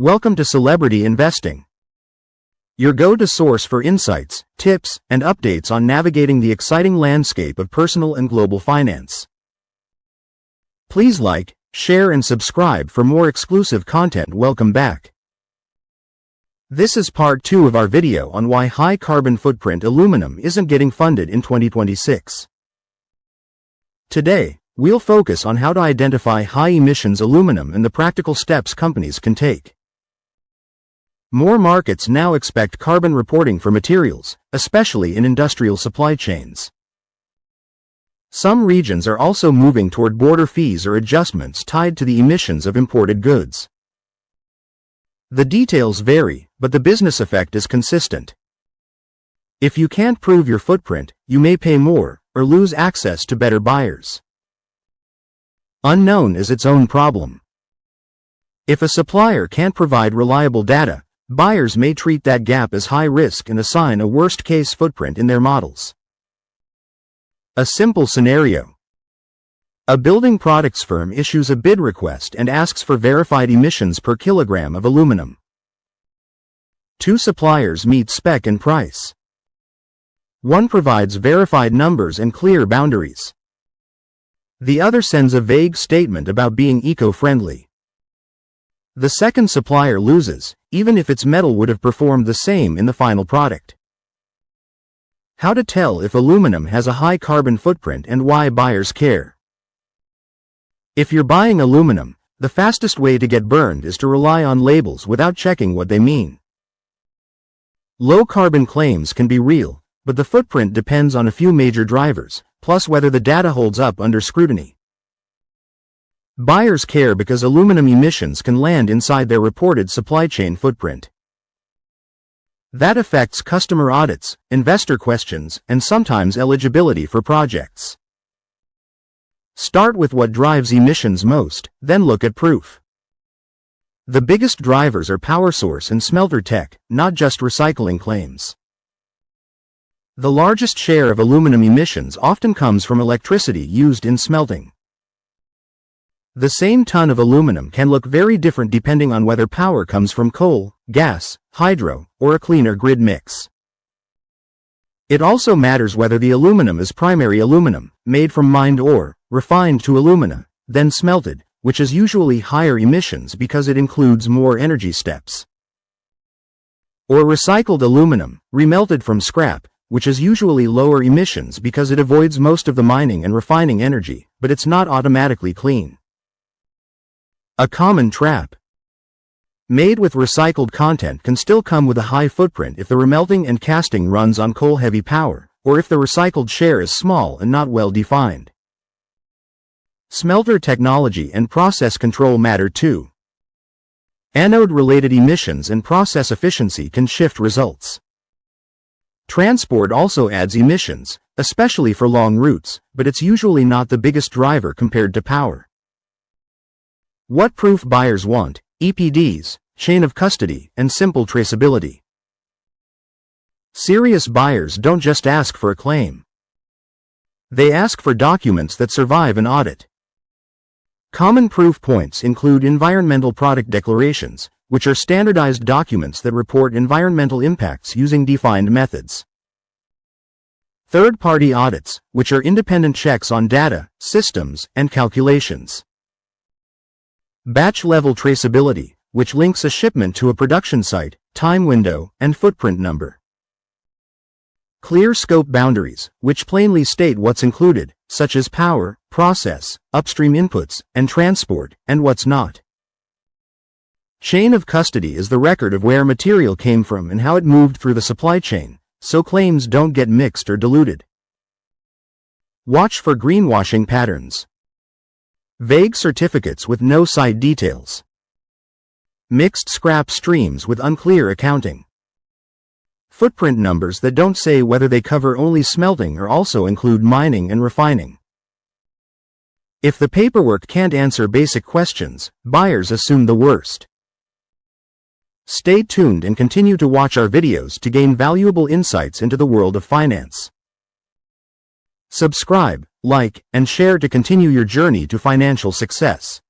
Welcome to Celebrity Investing, your go-to source for insights, tips, and updates on navigating the exciting landscape of personal and global finance. Please like, share, and subscribe for more exclusive content. Welcome back. This is part 2 of our video on why high carbon footprint aluminum isn't getting funded in 2026. Today, we'll focus on how to identify high emissions aluminum and the practical steps companies can take. More markets now expect carbon reporting for materials, especially in industrial supply chains. Some regions are also moving toward border fees or adjustments tied to the emissions of imported goods. The details vary, but the business effect is consistent. If you can't prove your footprint, you may pay more, or lose access to better buyers. Unknown is its own problem. If a supplier can't provide reliable data, buyers may treat that gap as high risk and assign a worst-case footprint in their models. A simple scenario. A building products firm issues a bid request and asks for verified emissions per kilogram of aluminum. Two suppliers meet spec and price. One provides verified numbers and clear boundaries. The other sends a vague statement about being eco-friendly. The second supplier loses, even if its metal would have performed the same in the final product. How to tell if aluminum has a high carbon footprint and why buyers care. If you're buying aluminum, the fastest way to get burned is to rely on labels without checking what they mean. Low carbon claims can be real, but the footprint depends on a few major drivers, plus whether the data holds up under scrutiny. Buyers care because aluminum emissions can land inside their reported supply chain footprint. That affects customer audits, investor questions, and sometimes eligibility for projects. Start with what drives emissions most, then look at proof. The biggest drivers are power source and smelter tech, not just recycling claims. The largest share of aluminum emissions often comes from electricity used in smelting. The same ton of aluminum can look very different depending on whether power comes from coal, gas, hydro, or a cleaner grid mix. It also matters whether the aluminum is primary aluminum, made from mined ore, refined to alumina, then smelted, which is usually higher emissions because it includes more energy steps. Or recycled aluminum, remelted from scrap, which is usually lower emissions because it avoids most of the mining and refining energy, but it's not automatically clean. A common trap. Made with recycled content can still come with a high footprint if the remelting and casting runs on coal-heavy power, or if the recycled share is small and not well defined. Smelter technology and process control matter too. Anode-related emissions and process efficiency can shift results. Transport also adds emissions, especially for long routes, but it's usually not the biggest driver compared to power. What proof buyers want: EPDs, chain of custody, and simple traceability. Serious buyers don't just ask for a claim. They ask for documents that survive an audit. Common proof points include environmental product declarations, which are standardized documents that report environmental impacts using defined methods. Third-party audits, which are independent checks on data, systems, and calculations. Batch-level traceability, which links a shipment to a production site, time window, and footprint number. Clear scope boundaries, which plainly state what's included, such as power, process, upstream inputs, and transport, and what's not. Chain of custody is the record of where material came from and how it moved through the supply chain, so claims don't get mixed or diluted. Watch for greenwashing patterns. Vague certificates with no site details. Mixed scrap streams with unclear accounting. Footprint numbers that don't say whether they cover only smelting or also include mining and refining. If the paperwork can't answer basic questions, buyers assume the worst. Stay tuned and continue to watch our videos to gain valuable insights into the world of finance. Subscribe, like, and share to continue your journey to financial success.